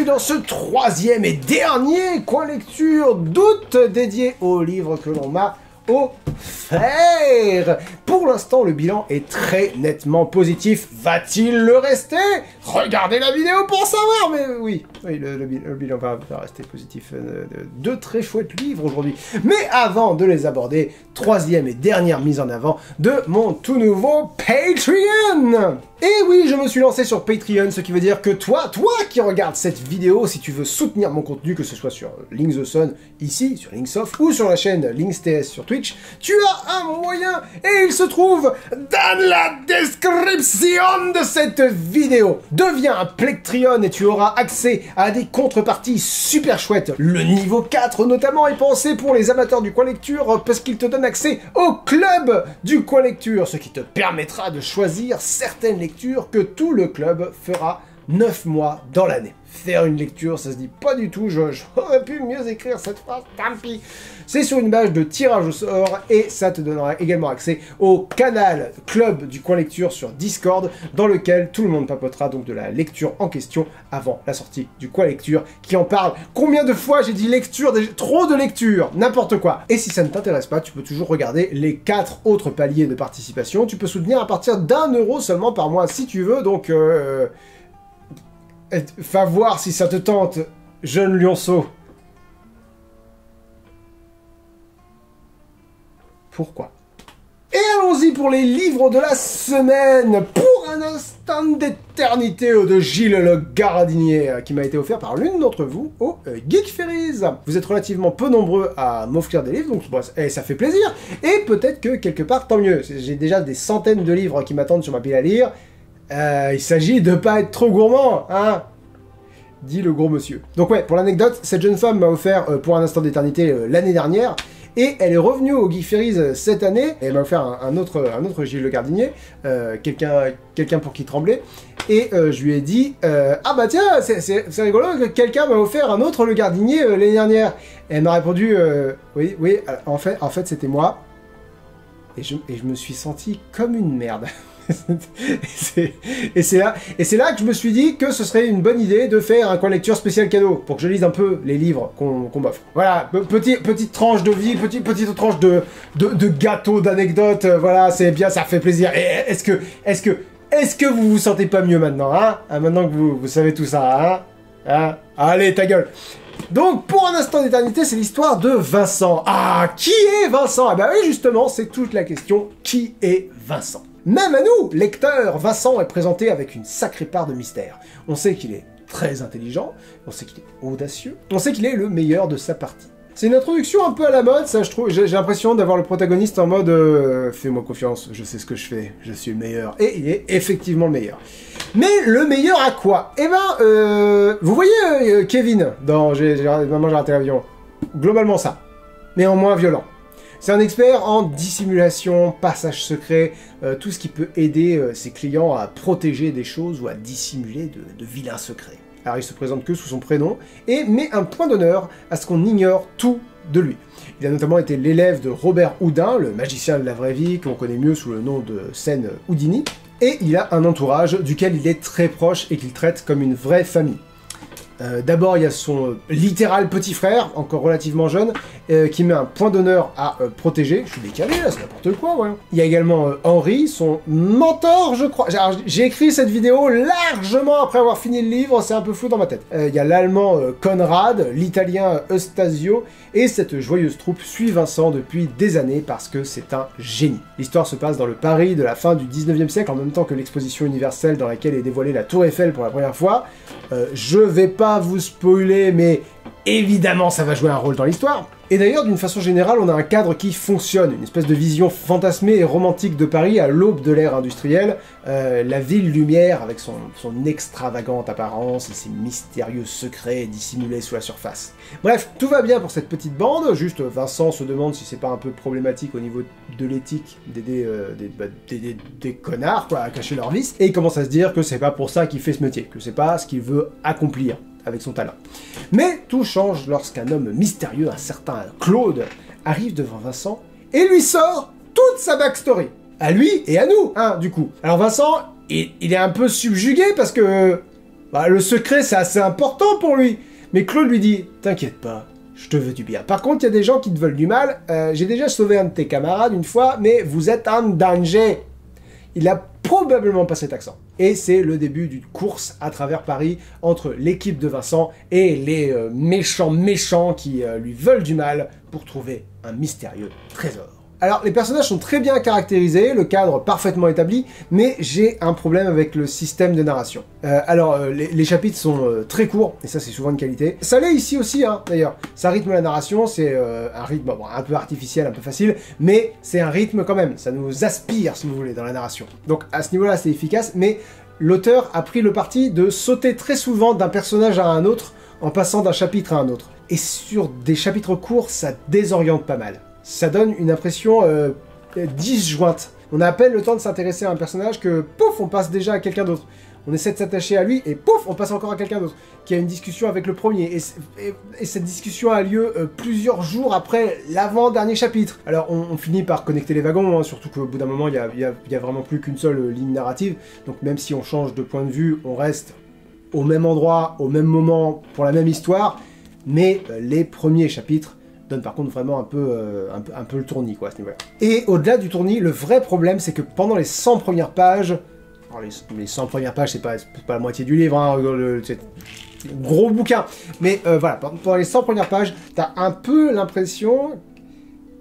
dans ce troisième et dernier coin lecture d'août dédié au livre que l'on m'a offert. Pour l'instant, le bilan est très nettement positif. Va-t-il le rester? Regardez la vidéo pour savoir, mais oui, le bilan va rester positif. Deux très chouettes livres aujourd'hui. Mais avant de les aborder, troisième et dernière mise en avant de mon tout nouveau Patreon. Et oui, je me suis lancé sur Patreon, ce qui veut dire que toi qui regardes cette vidéo, si tu veux soutenir mon contenu, que ce soit sur Link the Sun, ici, sur Linksoft, ou sur la chaîne LinksTS sur Twitch, tu as un moyen, et il se trouve dans la description de cette vidéo. Deviens un Plectrion et tu auras accès à des contreparties super chouettes. Le niveau 4 notamment est pensé pour les amateurs du coin lecture, parce qu'il te donne accès au club du coin lecture, ce qui te permettra de choisir certaines lectures que tout le club fera 9 mois dans l'année. Faire une lecture, ça se dit pas du tout, j'aurais pu mieux écrire cette phrase, tant pis. C'est sur une base de tirage au sort et ça te donnera également accès au canal club du coin lecture sur Discord, dans lequel tout le monde papotera donc de la lecture en question avant la sortie du coin lecture qui en parle. Combien de fois j'ai dit lecture, trop de lecture, n'importe quoi. Et si ça ne t'intéresse pas, tu peux toujours regarder les 4 autres paliers de participation. Tu peux soutenir à partir d'1 € seulement par mois si tu veux, donc va voir si ça te tente, jeune lionceau. Pourquoi? Et allons-y pour les livres de la semaine, pour un instant d'éternité de Gilles le Gardinier, qui m'a été offert par l'une d'entre vous au Geek Ferries. Vous êtes relativement peu nombreux à m'offrir des livres, donc ça fait plaisir, et peut-être que quelque part, tant mieux. J'ai déjà des centaines de livres qui m'attendent sur ma pile à lire. Il s'agit de pas être trop gourmand, hein, dit le gros monsieur. Donc ouais, pour l'anecdote, cette jeune femme m'a offert pour un instant d'éternité l'année dernière, et elle est revenue au Geek Ferries cette année, et elle m'a offert un autre Gilles le Gardinier, quelqu'un pour qui trembler, et je lui ai dit ah bah tiens, c'est rigolo, quelqu'un m'a offert un autre le Gardinier l'année dernière. Et elle m'a répondu oui, en fait c'était moi, et je me suis senti comme une merde. et c'est là que je me suis dit que ce serait une bonne idée de faire un coin lecture spécial cadeau, pour que je lise un peu les livres qu'on m'offre. Voilà, petite tranche de vie, petite tranche de gâteau, d'anecdotes, voilà, c'est bien, ça fait plaisir. Et est-ce que vous vous sentez pas mieux maintenant, hein? Maintenant que vous savez tout ça, hein? Allez, ta gueule! Donc, pour un instant d'éternité, c'est l'histoire de Vincent. Ah, qui est Vincent? Ah bah oui, justement, c'est toute la question. Qui est Vincent? Même à nous, lecteurs, Vincent est présenté avec une sacrée part de mystère. On sait qu'il est très intelligent, on sait qu'il est audacieux, on sait qu'il est le meilleur de sa partie. C'est une introduction un peu à la mode, ça je trouve. J'ai l'impression d'avoir le protagoniste en mode fais-moi confiance, je sais ce que je fais, je suis le meilleur. Et il est effectivement le meilleur. Mais le meilleur à quoi? Eh ben, vous voyez Kevin dans Maman j'ai raté l'avion. Globalement ça, mais en moins violent. C'est un expert en dissimulation, passage secret, tout ce qui peut aider ses clients à protéger des choses ou à dissimuler de vilains secrets. Alors il se présente que sous son prénom, et met un point d'honneur à ce qu'on ignore tout de lui. Il a notamment été l'élève de Robert Houdin, le magicien de la vraie vie, qu'on connaît mieux sous le nom de scène Houdini, et il a un entourage duquel il est très proche et qu'il traite comme une vraie famille. D'abord, il y a son littéral petit frère, encore relativement jeune, qui met un point d'honneur à protéger. Je suis décalé là, c'est n'importe quoi, ouais. Il y a également Henri, son mentor, je crois. J'ai écrit cette vidéo largement après avoir fini le livre, c'est un peu flou dans ma tête. Il y a l'allemand Conrad, l'italien Eustasio, et cette joyeuse troupe suit Vincent depuis des années parce que c'est un génie. L'histoire se passe dans le Paris de la fin du 19e siècle, en même temps que l'exposition universelle dans laquelle est dévoilée la Tour Eiffel pour la première fois. Je vais pas vous spoiler, mais évidemment ça va jouer un rôle dans l'histoire. Et d'ailleurs, d'une façon générale, on a un cadre qui fonctionne, une espèce de vision fantasmée et romantique de Paris à l'aube de l'ère industrielle, la ville lumière avec son extravagante apparence et ses mystérieux secrets dissimulés sous la surface. Bref, tout va bien pour cette petite bande, juste Vincent se demande si c'est pas un peu problématique au niveau de l'éthique d'aider des connards quoi, à cacher leurs vices, et il commence à se dire que c'est pas pour ça qu'il fait ce métier, que c'est pas ce qu'il veut accomplir avec son talent. Mais tout change lorsqu'un homme mystérieux, un certain Claude, arrive devant Vincent et lui sort toute sa backstory. À lui et à nous, hein, du coup. Alors Vincent, il est un peu subjugué parce que Bah, le secret, c'est assez important pour lui. Mais Claude lui dit, t'inquiète pas, je te veux du bien. Par contre, il y a des gens qui te veulent du mal. J'ai déjà sauvé un de tes camarades une fois, mais vous êtes un danger. Il a probablement pas cet accent. Et c'est le début d'une course à travers Paris entre l'équipe de Vincent et les méchants qui lui veulent du mal pour trouver un mystérieux trésor. Alors, les personnages sont très bien caractérisés, le cadre parfaitement établi, mais j'ai un problème avec le système de narration. Les chapitres sont très courts, et ça c'est souvent une qualité. Ça l'est ici aussi, hein, d'ailleurs. Ça rythme la narration, c'est un rythme un peu artificiel, un peu facile, mais c'est un rythme quand même, ça nous aspire, si vous voulez, dans la narration. Donc à ce niveau-là, c'est efficace, mais l'auteur a pris le parti de sauter très souvent d'un personnage à un autre, en passant d'un chapitre à un autre. Et sur des chapitres courts, ça désoriente pas mal. Ça donne une impression disjointe. On a à peine le temps de s'intéresser à un personnage que, pouf, on passe déjà à quelqu'un d'autre. On essaie de s'attacher à lui, et pouf, on passe encore à quelqu'un d'autre, qui a une discussion avec le premier. Et cette discussion a lieu plusieurs jours après l'avant-dernier chapitre. Alors, on finit par connecter les wagons, hein, surtout qu'au bout d'un moment, il y a vraiment plus qu'une seule ligne narrative. Donc même si on change de point de vue, on reste au même endroit, au même moment, pour la même histoire. Mais les premiers chapitres donne par contre vraiment un peu le tournis, quoi, à ce niveau-là. Et au-delà du tournis, le vrai problème, c'est que pendant les 100 premières pages... Alors les 100 premières pages, c'est pas la moitié du livre, hein, c'est gros bouquin. Mais voilà, pendant les 100 premières pages, t'as un peu l'impression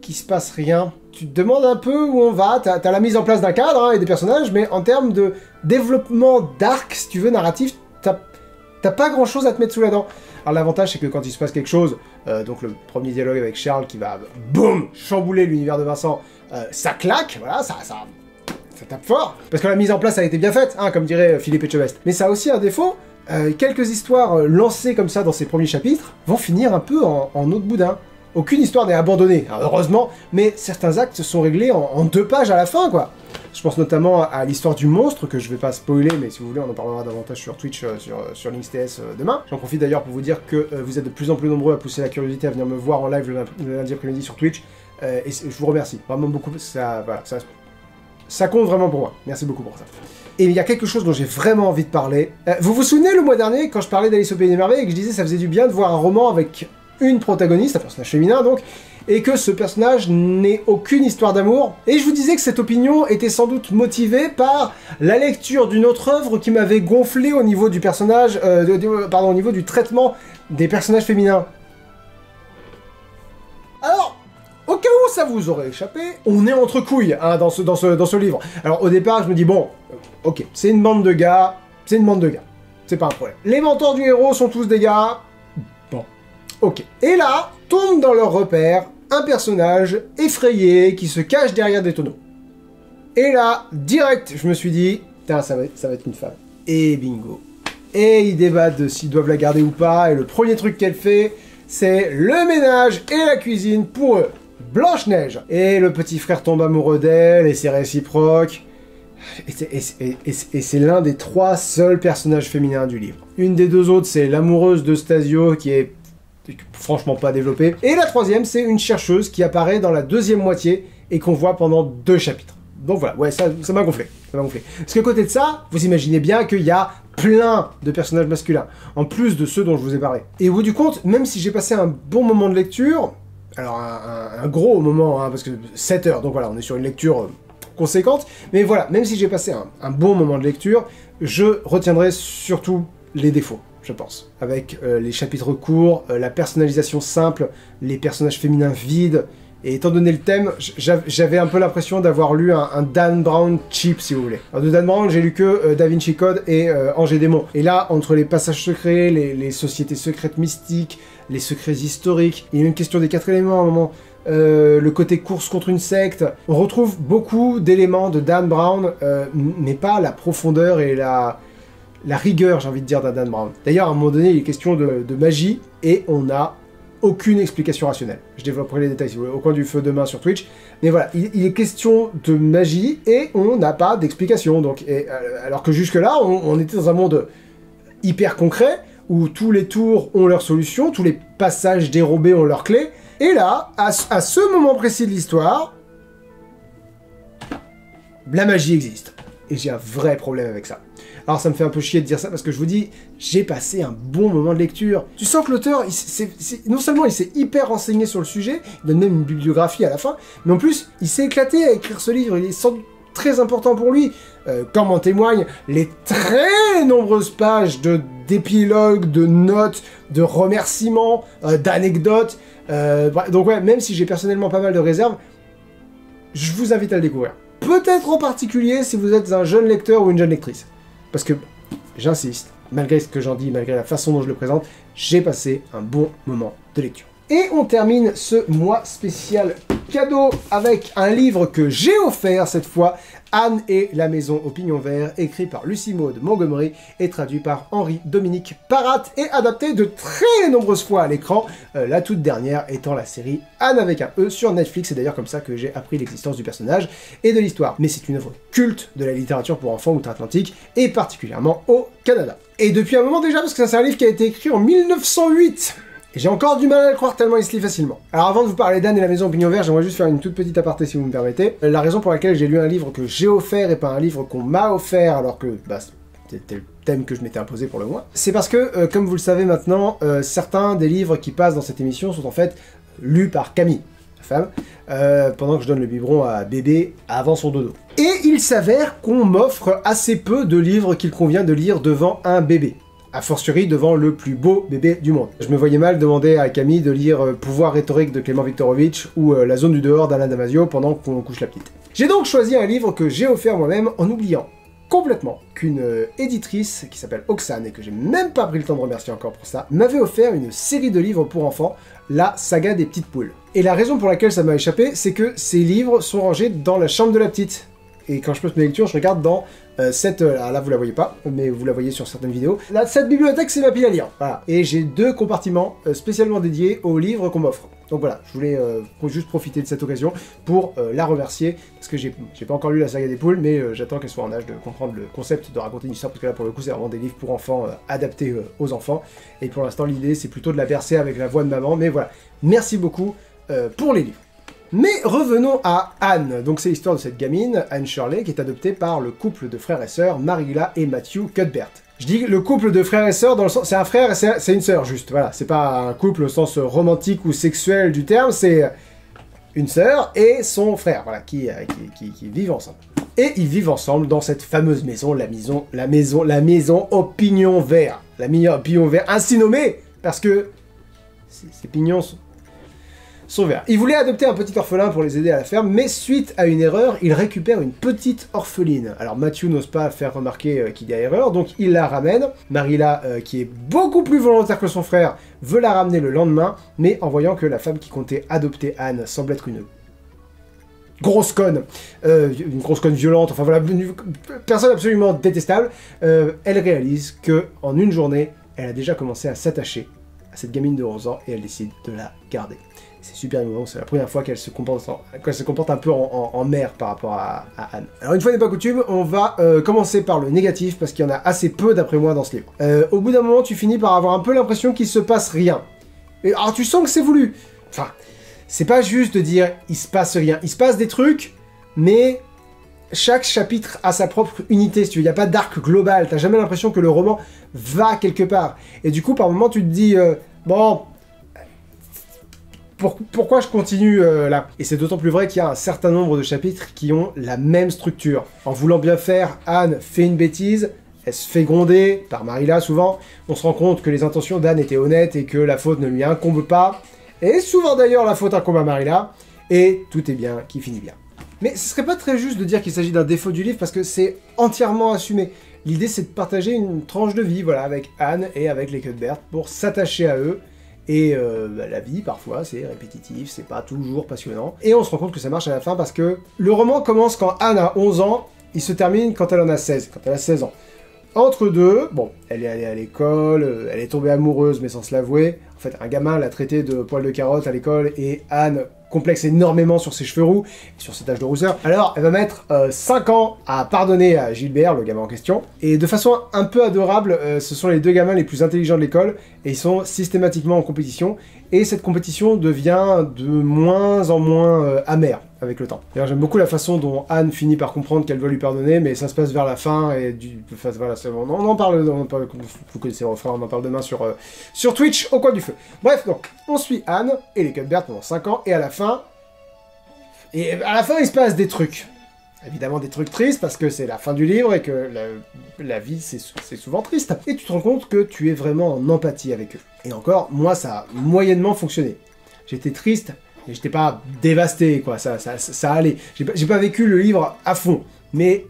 qu'il se passe rien. Tu te demandes un peu où on va, t'as la mise en place d'un cadre, hein, et des personnages, mais en termes de développement d'arc, si tu veux, narratif, t'as pas grand-chose à te mettre sous la dent. Alors l'avantage, c'est que quand il se passe quelque chose, donc le premier dialogue avec Charles qui va, boum, chambouler l'univers de Vincent, ça claque, voilà, ça tape fort, parce que la mise en place a été bien faite, hein, comme dirait Philippe Etchebest. Mais ça a aussi un défaut, quelques histoires lancées comme ça dans ces premiers chapitres vont finir un peu en eau de boudin. Aucune histoire n'est abandonnée, hein, heureusement, mais certains actes sont réglés en 2 pages à la fin, quoi. Je pense notamment à l'histoire du monstre, que je vais pas spoiler, mais si vous voulez, on en parlera davantage sur Twitch, sur LinksTS demain. J'en profite d'ailleurs pour vous dire que vous êtes de plus en plus nombreux à pousser la curiosité à venir me voir en live le lundi après-midi sur Twitch, et je vous remercie, vraiment beaucoup, ça compte vraiment pour moi. Merci beaucoup pour ça. Et il y a quelque chose dont j'ai vraiment envie de parler. Vous vous souvenez le mois dernier, quand je parlais d'Alice au Pays des Merveilles, et que je disais que ça faisait du bien de voir un roman avec une protagoniste, un personnage féminin donc, et que ce personnage n'ait aucune histoire d'amour. Et je vous disais que cette opinion était sans doute motivée par la lecture d'une autre œuvre qui m'avait gonflé au niveau du personnage, au niveau du traitement des personnages féminins. Alors, au cas où ça vous aurait échappé, on est entre couilles, hein, dans ce livre. Alors au départ, je me dis, bon, ok, c'est une bande de gars, c'est pas un problème. Les mentors du héros sont tous des gars, bon, ok. Et là, tombe dans leur repère un personnage effrayé qui se cache derrière des tonneaux. Et là, direct, je me suis dit, putain, ça va être une femme. Et bingo. Et ils débattent de s'ils doivent la garder ou pas, et le premier truc qu'elle fait, c'est le ménage et la cuisine pour eux. Blanche-Neige. Et le petit frère tombe amoureux d'elle, et c'est réciproque. Et c'est l'un des 3 seuls personnages féminins du livre. Une des 2 autres, c'est l'amoureuse de Stasio, qui est franchement pas développée. Et la 3e, c'est une chercheuse qui apparaît dans la 2e moitié, et qu'on voit pendant 2 chapitres. Donc voilà, ouais, ça m'a gonflé. Parce qu'à côté de ça, vous imaginez bien qu'il y a plein de personnages masculins, en plus de ceux dont je vous ai parlé. Et au bout du compte, même si j'ai passé un bon moment de lecture, alors un gros moment, hein, parce que 7 heures, donc voilà, on est sur une lecture conséquente, mais voilà, même si j'ai passé un bon moment de lecture, je retiendrai surtout les défauts, je pense. Avec les chapitres courts, la personnalisation simple, les personnages féminins vides, et étant donné le thème, j'avais un peu l'impression d'avoir lu un Dan Brown cheap, si vous voulez. Alors de Dan Brown, j'ai lu que Da Vinci Code et Ange et Démon. Et là, entre les passages secrets, les sociétés secrètes mystiques, les secrets historiques, il y a une question des 4 éléments à un moment, le côté course contre une secte, on retrouve beaucoup d'éléments de Dan Brown, mais pas la profondeur et la rigueur, j'ai envie de dire, d'un Dan Brown. D'ailleurs, à un moment donné, il est question de magie, et on a aucune explication rationnelle. Je développerai les détails si vous voulez, au coin du feu demain sur Twitch. Mais voilà, il est question de magie et on n'a pas d'explication. Donc, alors que jusque-là, on était dans un monde hyper concret où tous les tours ont leur solution, tous les passages dérobés ont leur clé. Et là, à ce moment précis de l'histoire, la magie existe. Et j'ai un vrai problème avec ça. Alors ça me fait un peu chier de dire ça parce que je vous dis, j'ai passé un bon moment de lecture. Tu sens que l'auteur, non seulement il s'est hyper renseigné sur le sujet, il donne même une bibliographie à la fin, mais en plus, il s'est éclaté à écrire ce livre, il est sans doute très important pour lui, comme en témoignent les très nombreuses pages d'épilogues, de notes, de remerciements, d'anecdotes. Donc ouais, même si j'ai personnellement pas mal de réserves, je vous invite à le découvrir. Peut-être en particulier si vous êtes un jeune lecteur ou une jeune lectrice. Parce que, j'insiste, malgré ce que j'en dis, malgré la façon dont je le présente, j'ai passé un bon moment de lecture. Et on termine ce mois spécial cadeau avec un livre que j'ai offert cette fois, Anne et la maison au pignon vert, écrit par Lucie Maud Montgomery et traduit par Henri-Dominique Parat et adapté de très nombreuses fois à l'écran, la toute dernière étant la série Anne avec un E sur Netflix. C'est d'ailleurs comme ça que j'ai appris l'existence du personnage et de l'histoire. Mais c'est une œuvre culte de la littérature pour enfants outre-Atlantique et particulièrement au Canada. Et depuis un moment déjà, parce que c'est un livre qui a été écrit en 1908. J'ai encore du mal à le croire tellement il se lit facilement. Alors avant de vous parler d'Anne et la maison au pignon vert, j'aimerais juste faire une toute petite aparté si vous me permettez. La raison pour laquelle j'ai lu un livre que j'ai offert et pas un livre qu'on m'a offert alors que c'était le thème que je m'étais imposé pour le mois, c'est parce que, comme vous le savez maintenant, certains des livres qui passent dans cette émission sont en fait lus par Camille, la femme, pendant que je donne le biberon à bébé avant son dodo. Et il s'avère qu'on m'offre assez peu de livres qu'il convient de lire devant un bébé. A fortiori devant le plus beau bébé du monde. Je me voyais mal demander à Camille de lire Pouvoir rhétorique de Clément Viktorovitch ou La zone du dehors d'Alain Damasio pendant qu'on couche la petite. J'ai donc choisi un livre que j'ai offert moi-même en oubliant complètement qu'une éditrice qui s'appelle Oxane, et que j'ai même pas pris le temps de remercier encore pour ça, m'avait offert une série de livres pour enfants, la saga des petites poules. Et la raison pour laquelle ça m'a échappé, c'est que ces livres sont rangés dans la chambre de la petite. Et quand je pose mes lectures, je regarde dans cette... là, vous la voyez pas, mais vous la voyez sur certaines vidéos. Là, cette bibliothèque, c'est ma pile à lire. Voilà. Et j'ai 2 compartiments spécialement dédiés aux livres qu'on m'offre. Donc voilà, je voulais juste profiter de cette occasion pour la remercier, parce que j'ai pas encore lu la saga des poules, mais j'attends qu'elle soit en âge de comprendre le concept de raconter une histoire, parce que là, pour le coup, c'est vraiment des livres pour enfants, adaptés aux enfants. Et pour l'instant, l'idée, c'est plutôt de la bercer avec la voix de maman, mais voilà. Merci beaucoup pour les livres. Mais revenons à Anne. Donc c'est l'histoire de cette gamine, Anne Shirley, qui est adoptée par le couple de frères et sœurs, Marilla et Matthew Cuthbert. Je dis le couple de frères et sœurs dans le sens... C'est un frère et c'est une sœur, juste. Voilà, c'est pas un couple au sens romantique ou sexuel du terme, c'est une sœur et son frère, voilà, qui vivent ensemble. Et ils vivent ensemble dans cette fameuse maison, la maison au pignon vert. La maison au pignon vert, ainsi nommée, parce que ces pignons sont verts. Ils voulaient adopter un petit orphelin pour les aider à la ferme, mais suite à une erreur, ils récupèrent une petite orpheline. Alors Matthew n'ose pas faire remarquer qu'il y a erreur, donc il la ramène. Marilla, qui est beaucoup plus volontaire que son frère, veut la ramener le lendemain, mais en voyant que la femme qui comptait adopter Anne semble être une grosse conne violente, enfin voilà, une personne absolument détestable, elle réalise que en une journée, elle a déjà commencé à s'attacher à cette gamine de 11 ans et elle décide de la garder. C'est super émouvant, c'est la première fois qu'elle se comporte un peu en mère par rapport à Anne. Alors une fois n'est pas coutume, on va commencer par le négatif, parce qu'il y en a assez peu d'après moi dans ce livre. Au bout d'un moment, tu finis par avoir un peu l'impression qu'il se passe rien. Et, alors tu sens que c'est voulu. Enfin, c'est pas juste de dire il se passe rien. Il se passe des trucs, mais chaque chapitre a sa propre unité, si tu veux. Il n'y a pas d'arc global, t'as jamais l'impression que le roman va quelque part. Et du coup, par moment, tu te dis, bon... Pourquoi je continue là? Et c'est d'autant plus vrai qu'il y a un certain nombre de chapitres qui ont la même structure. En voulant bien faire, Anne fait une bêtise, elle se fait gronder, par Marilla souvent, on se rend compte que les intentions d'Anne étaient honnêtes et que la faute ne lui incombe pas, et souvent d'ailleurs la faute incombe à Marilla, et tout est bien qui finit bien. Mais ce serait pas très juste de dire qu'il s'agit d'un défaut du livre, parce que c'est entièrement assumé. L'idée c'est de partager une tranche de vie, voilà, avec Anne et avec les Cuthbert, pour s'attacher à eux. Et la vie, parfois, c'est répétitif, c'est pas toujours passionnant. Et on se rend compte que ça marche à la fin parce que le roman commence quand Anne a 11 ans, il se termine quand elle en a 16, quand elle a 16 ans. Entre deux, bon, elle est allée à l'école, elle est tombée amoureuse mais sans se l'avouer. En fait, un gamin l'a traité de poil de carotte à l'école et Anne complexe énormément sur ses cheveux roux et sur ses taches de rousseur. Alors, elle va mettre 5 ans à pardonner à Gilbert, le gamin en question. Et de façon un peu adorable, ce sont les deux gamins les plus intelligents de l'école et ils sont systématiquement en compétition. Et cette compétition devient de moins en moins amère avec le temps. D'ailleurs, j'aime beaucoup la façon dont Anne finit par comprendre qu'elle veut lui pardonner, mais ça se passe vers la fin et voilà, on en parle, vous connaissez le refrain, on en parle demain sur Twitch, au coin du feu. Bref, donc, on suit Anne et les Cuthbert pendant 5 ans, et à la fin, il se passe des trucs. Évidemment des trucs tristes, parce que c'est la fin du livre et que la vie, c'est souvent triste. Et tu te rends compte que tu es vraiment en empathie avec eux. Et encore, moi, ça a moyennement fonctionné. J'étais triste, mais j'étais pas dévasté, quoi, ça allait. J'ai pas vécu le livre à fond, mais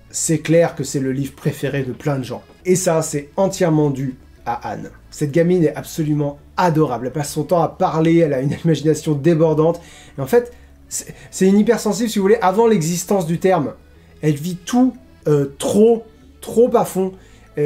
c'est clair que c'est le livre préféré de plein de gens. Et ça, c'est entièrement dû à Anne. Cette gamine est absolument adorable, elle passe son temps à parler, elle a une imagination débordante, et en fait, c'est une hypersensible, si vous voulez, avant l'existence du terme. Elle vit tout trop à fond.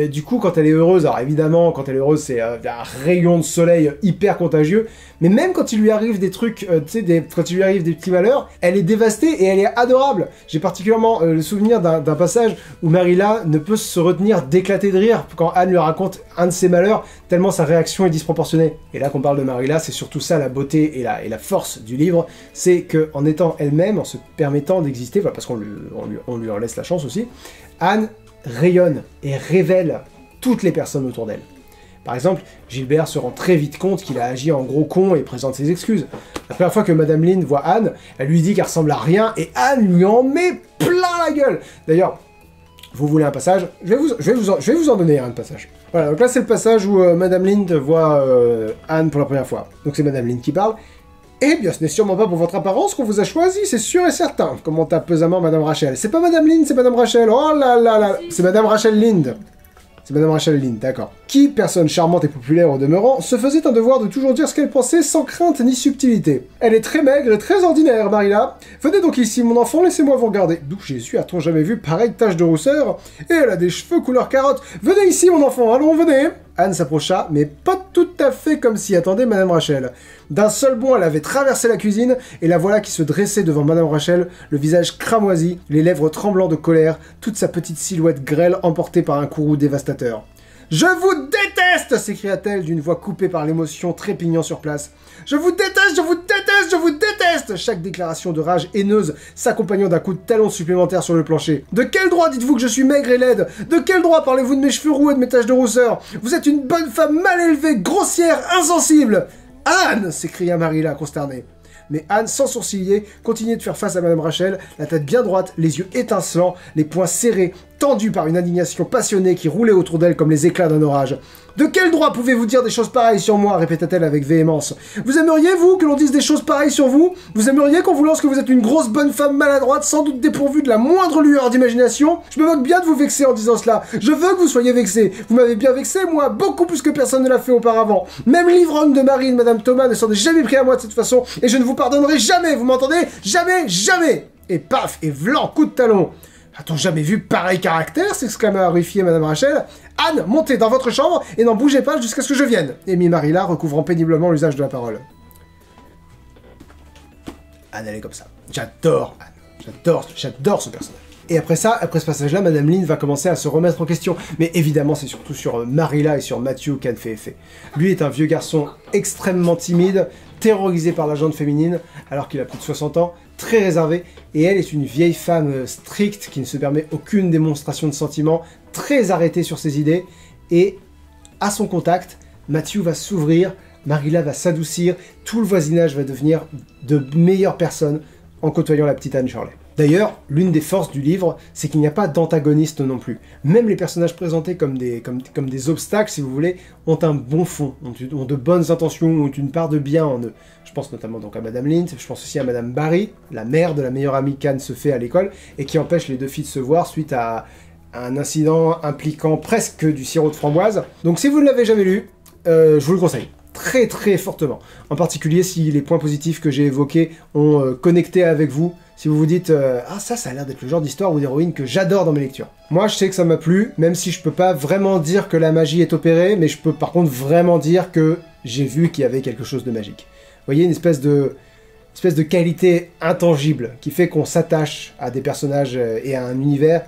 Du coup, quand elle est heureuse, alors évidemment, quand elle est heureuse, c'est un rayon de soleil hyper contagieux, mais même quand il lui arrive des trucs, quand il lui arrive des petits malheurs, elle est dévastée et elle est adorable. J'ai particulièrement le souvenir d'un passage où Marilla ne peut se retenir d'éclater de rire quand Anne lui raconte un de ses malheurs, tellement sa réaction est disproportionnée. Et là qu'on parle de Marilla, c'est surtout ça la beauté et la force du livre, c'est qu'en étant elle-même, en se permettant d'exister, voilà, parce qu'on lui en laisse la chance aussi, Anne rayonne et révèle toutes les personnes autour d'elle. Par exemple, Gilbert se rend très vite compte qu'il a agi en gros con et présente ses excuses. La première fois que Madame Lynn voit Anne, elle lui dit qu'elle ressemble à rien et Anne lui en met plein la gueule. D'ailleurs, vous voulez un passage? Je vais vous en donner un passage. Voilà, donc là c'est le passage où Madame Lynn voit Anne pour la première fois. Donc c'est Madame Lynn qui parle. Eh bien, ce n'est sûrement pas pour votre apparence qu'on vous a choisi, c'est sûr et certain, commenta pesamment Madame Rachel. C'est pas Madame Lynn, c'est Madame Rachel. Oh là là là, c'est Madame Rachel Lynn. C'est Madame Rachel Lynn, d'accord. Qui, personne charmante et populaire au demeurant, se faisait un devoir de toujours dire ce qu'elle pensait sans crainte ni subtilité. Elle est très maigre et très ordinaire, Marilla. Venez donc ici, mon enfant, laissez-moi vous regarder. D'où Jésus a-t-on jamais vu pareille tache de rousseur? Et elle a des cheveux couleur carotte. Venez ici, mon enfant, allons, venez. Anne s'approcha, mais pas tout à fait comme s'y attendait Madame Rachel. D'un seul bond, elle avait traversé la cuisine, et la voilà qui se dressait devant Madame Rachel, le visage cramoisi, les lèvres tremblants de colère, toute sa petite silhouette grêle emportée par un courroux dévastateur. « Je vous déteste !» s'écria-t-elle d'une voix coupée par l'émotion, trépignant sur place. « Je vous déteste, je vous déteste, je vous déteste !» Chaque déclaration de rage haineuse s'accompagnant d'un coup de talon supplémentaire sur le plancher. « De quel droit dites-vous que je suis maigre et laide? De quel droit parlez-vous de mes cheveux roux et de mes taches de rousseur? Vous êtes une bonne femme mal élevée, grossière, insensible !»« Anne !» s'écria Marilla, consternée. Mais Anne, sans sourciller, continuait de faire face à Madame Rachel, la tête bien droite, les yeux étincelants, les poings serrés, tendus par une indignation passionnée qui roulait autour d'elle comme les éclats d'un orage. « De quel droit pouvez-vous dire des choses pareilles sur moi ?» répéta-t-elle avec véhémence. « Vous aimeriez, vous, que l'on dise des choses pareilles sur vous? Vous aimeriez qu'on vous lance que vous êtes une grosse bonne femme maladroite, sans doute dépourvue de la moindre lueur d'imagination? Je me moque bien de vous vexer en disant cela. Je veux que vous soyez vexé. Vous m'avez bien vexé, moi, beaucoup plus que personne ne l'a fait auparavant. Même l'ivrogne de Marie et de Madame Thomas ne s'en est jamais pris à moi de cette façon, et je ne vous pardonnerai jamais, vous m'entendez? Jamais, jamais !» Et paf, et vlan, coup de talon. « A-t-on jamais vu pareil caractère ?» s'exclama horrifiée Madame Rachel. « Anne, montez dans votre chambre et n'en bougez pas jusqu'à ce que je vienne !» émit Marilla, recouvrant péniblement l'usage de la parole. Anne, elle est comme ça. J'adore Anne. J'adore ce personnage. Et après ça, après ce passage-là, Madame Lynn va commencer à se remettre en question. Mais évidemment, c'est surtout sur Marilla et sur Matthew qu'Anne fait effet. Lui est un vieux garçon extrêmement timide, terrorisé par la gente féminine, alors qu'il a plus de 60 ans, très réservé, et elle est une vieille femme stricte qui ne se permet aucune démonstration de sentiment, très arrêtée sur ses idées, et à son contact, Matthew va s'ouvrir, Marilla va s'adoucir, tout le voisinage va devenir de meilleures personnes en côtoyant la petite Anne Shirley. D'ailleurs, l'une des forces du livre, c'est qu'il n'y a pas d'antagoniste non plus. Même les personnages présentés comme des obstacles, si vous voulez, ont un bon fond, ont de bonnes intentions, ont une part de bien en eux. Je pense notamment donc à Madame Lynn, je pense aussi à Madame Barry, la mère de la meilleure amie qu'Anne se fait à l'école, et qui empêche les deux filles de se voir suite à un incident impliquant presque du sirop de framboise. Donc si vous ne l'avez jamais lu, je vous le conseille. Très très fortement. En particulier si les points positifs que j'ai évoqués ont connecté avec vous, si vous vous dites ah ça a l'air d'être le genre d'histoire ou d'héroïne que j'adore dans mes lectures. Moi je sais que ça m'a plu, même si je peux pas vraiment dire que la magie est opérée, mais je peux par contre vraiment dire que j'ai vu qu'il y avait quelque chose de magique. Vous voyez, une espèce de espèce de qualité intangible qui fait qu'on s'attache à des personnages et à un univers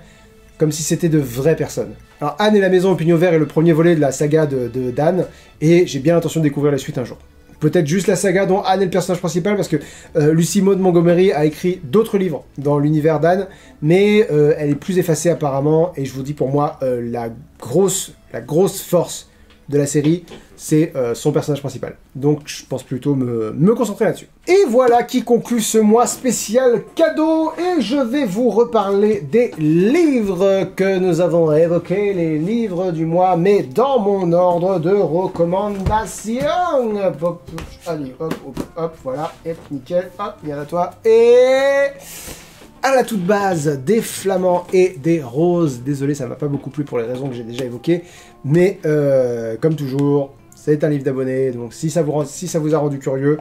comme si c'était de vraies personnes. Alors Anne et la maison au pignon vert est le premier volet de la saga d'Anne, et j'ai bien l'intention de découvrir la suite un jour. Peut-être juste la saga dont Anne est le personnage principal, parce que Lucy Maud Montgomery a écrit d'autres livres dans l'univers d'Anne, mais elle est plus effacée apparemment, et je vous dis pour moi, la grosse force de la série, c'est son personnage principal. Donc je pense plutôt me concentrer là-dessus. Et voilà qui conclut ce mois spécial cadeau, et je vais vous reparler des livres que nous avons évoqués, les livres du mois, mais dans mon ordre de recommandation. Hop, allez, hop, voilà, et nickel, hop, bien à toi, et... à la toute base, des flamands et des roses. Désolé, ça m'a pas beaucoup plu pour les raisons que j'ai déjà évoquées, mais comme toujours, c'est un livre d'abonnés, donc si ça vous a rendu curieux,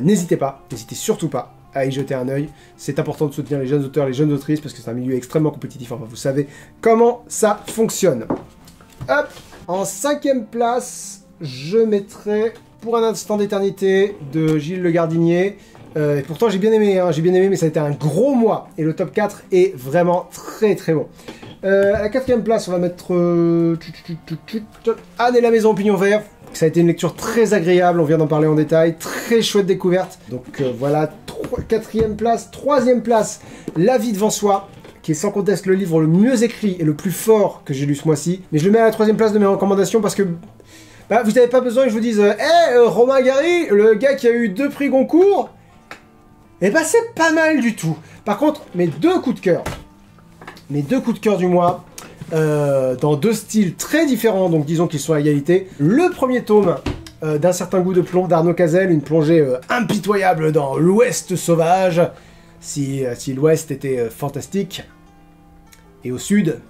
n'hésitez surtout pas à y jeter un œil. C'est important de soutenir les jeunes auteurs, les jeunes autrices, parce que c'est un milieu extrêmement compétitif, enfin vous savez comment ça fonctionne. Hop, en 5e place, je mettrai Pour un instant d'éternité de Gilles Le Gardinier. Et pourtant j'ai bien aimé, mais ça a été un gros mois, et le top 4 est vraiment très très bon. À la 4e place, on va mettre Anne et la maison au pignon vert. Ça a été une lecture très agréable, on vient d'en parler en détail, très chouette découverte. Donc voilà, 4e place, 3e place, La vie devant soi, qui est sans conteste le livre le mieux écrit et le plus fort que j'ai lu ce mois-ci. Mais je le mets à la 3e place de mes recommandations parce que bah, vous n'avez pas besoin que je vous dise Romain Gary, le gars qui a eu 2 prix Goncourt, eh ben c'est pas mal du tout. Par contre, mes 2 coups de cœur du mois, dans 2 styles très différents, donc disons qu'ils sont à égalité. Le premier tome d'Un certain goût de plomb d'Arnaud Cazelle, une plongée impitoyable dans l'Ouest sauvage, si l'Ouest était fantastique, et au Sud,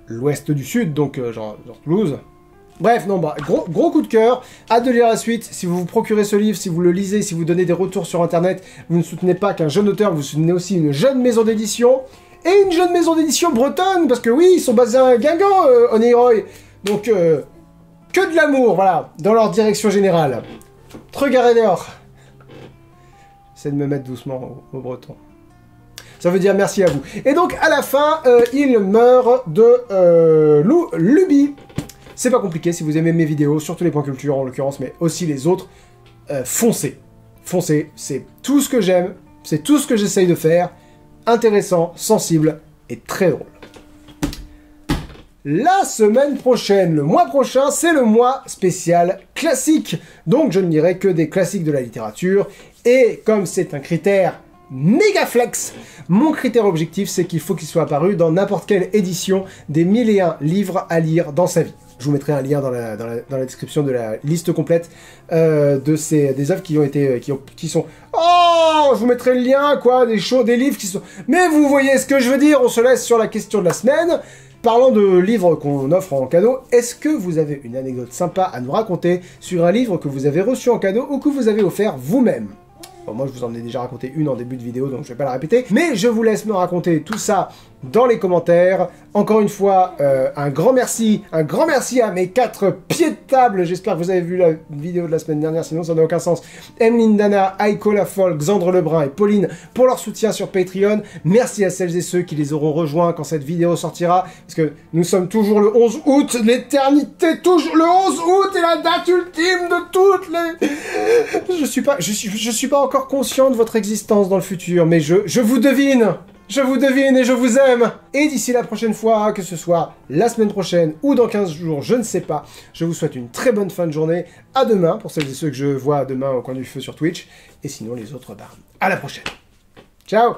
l'Ouest du Sud, donc genre Toulouse. Bref, non, bah, gros coup de cœur, hâte de lire la suite. Si vous vous procurez ce livre, si vous le lisez, si vous donnez des retours sur internet, vous ne soutenez pas qu'un jeune auteur, vous soutenez aussi une jeune maison d'édition, et une jeune maison d'édition bretonne, parce que oui, ils sont basés à Guingamp, Oneiroy. Donc, que de l'amour, voilà, dans leur direction générale. Regardez dehors. J'essaie de me mettre doucement au breton. Ça veut dire merci à vous. Et donc, à la fin, il meurt de Luby. C'est pas compliqué, si vous aimez mes vidéos, surtout les points culture en l'occurrence, mais aussi les autres, foncez. Foncez, c'est tout ce que j'aime, c'est tout ce que j'essaye de faire, intéressant, sensible et très drôle. La semaine prochaine, le mois prochain, c'est le mois spécial classique. Donc je ne lirai que des classiques de la littérature, et comme c'est un critère méga flex, mon critère objectif, c'est qu'il faut qu'il soit apparu dans n'importe quelle édition des 1001 livres à lire dans sa vie. Je vous mettrai un lien dans la description de la liste complète des œuvres qui sont... Oh, je vous mettrai le lien, quoi, des livres qui sont... Mais vous voyez ce que je veux dire, on se laisse sur la question de la semaine. Parlant de livres qu'on offre en cadeau, est-ce que vous avez une anecdote sympa à nous raconter sur un livre que vous avez reçu en cadeau ou que vous avez offert vous-même ? Bon, moi, je vous en ai déjà raconté une en début de vidéo, donc je vais pas la répéter. Mais je vous laisse me raconter tout ça dans les commentaires. Encore une fois, un grand merci à mes 4 pieds de table. J'espère que vous avez vu la vidéo de la semaine dernière, sinon ça n'a aucun sens. Emeline Dana, Aiko Lafol, Xandre Lebrun et Pauline pour leur soutien sur Patreon. Merci à celles et ceux qui les auront rejoints quand cette vidéo sortira, parce que nous sommes toujours le 11 août, l'éternité, toujours le 11 août est la date ultime de toutes les... Je suis pas encore conscient de votre existence dans le futur, mais je vous devine. Je vous devine et je vous aime. Et d'ici la prochaine fois, que ce soit la semaine prochaine ou dans 15 jours, je ne sais pas, je vous souhaite une très bonne fin de journée. À demain, pour celles et ceux que je vois demain au coin du feu sur Twitch. Et sinon, les autres, bah, à la prochaine. Ciao.